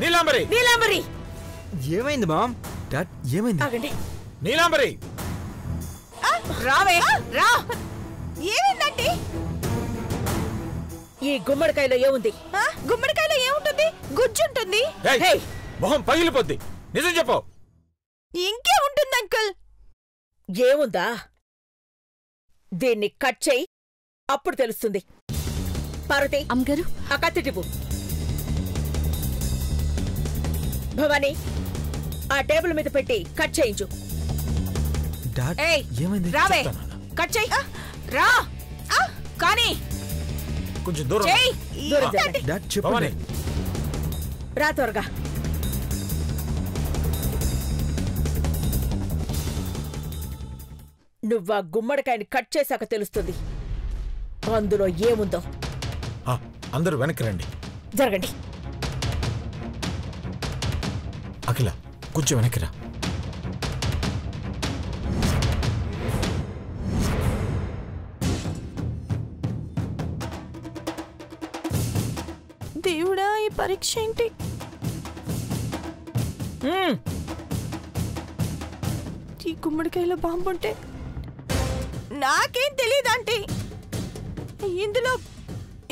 నీలాంబరి నీలాంబరి ఏమైంది ma'am? Dad ఏమైంది? ఆగండి. నీలాంబరి రావే రా. ఏమైందండి? ఈ గుమ్మడికాయలో ఏముంది? గుమ్మడికాయలో ఏముంటుంది? గుజ్జుంటుంది. మొహం పగిలిపోద్ది. నిజం చెప్పు. ఇంకే ఉంటుంది అంకుల్. ఏముందా? దీన్ని కట్ చేయి, అప్పుడు తెలుస్తుంది. పార్వతి అమ్మగారు ఆ కత్తిటిపు. భవానీ ఆ టేబుల్ మీద పెట్టి కట్ చేయించు. డాడ్ ఏమైంది? రావే కట్ చేయి. రా కానీ కొంచెం దూరం. డాడ్ చెప్పండి. రా త్వరగా. నువ్వా గుమ్మడికాయని కట్ చేశాక తెలుస్తుంది అందులో ఏముందో. అందరూ వెనక్కి రండి. జరగండి. అఖిల కొంచెం వెనక్కి రా. దేవుడా ఈ పరీక్ష ఏంటి? ఈ గుమ్మడికాయలో బాంబు ఉంటే నాకేం తెలియదంటే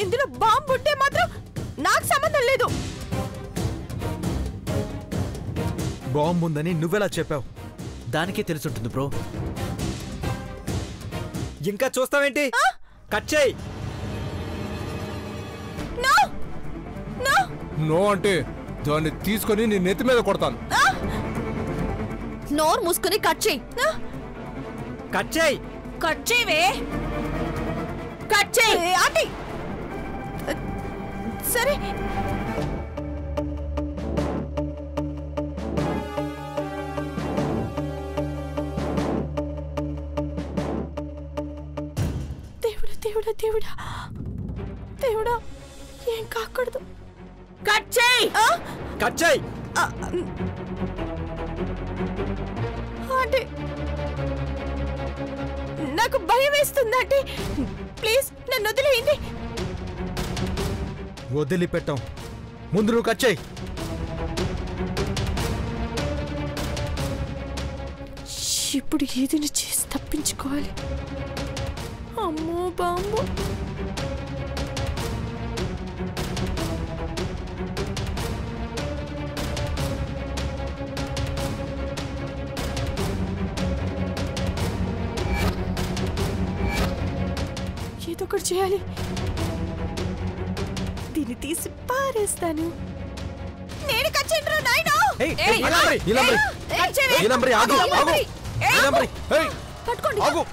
ఇందులో బాంబు ఉంటే మాత్రం నాకు సంబంధం లేదు. బాంబు ఉందని నువ్వెలా చెప్పావు? దానికే తెలుసుంటుంది బ్రో. ఇంకా చూస్తావేంటి? కట్ చేయి. నో అంటే దాన్ని తీసుకొని నీ నెత్తి మీద కొడతాను. నోరు మూసుకుని కట్ చేయి. కట్ చేయి. కట్ చేయవే. కట్ చేయి ఆంటీ. సరే దేవుడా దేవుడా దేవుడా దేవుడా ఏం కాకూడదు. కట్ చేయి. కట్ చేయి. అంటే నాకు భయం వేస్తుందంటే ప్లీజ్ నన్ను వదిలేయండి. వదిలిపెట్టాం. ముందు నువ్వు కట్ చేయి. ఇప్పుడు ఏదైనా చేసి తప్పించుకోవాలి. అమ్మో బాంబు. ఏదో ఒకటి చేయాలి. దీన్ని తీసి పారేస్తాను. నేను కచ్చేంద్ర నాయనా. నీలాంబరి, నీలాంబరి, నీలాంబరి ఆగు, ఆగు. నీలాంబరి, పట్టుకోండి. ఆగు.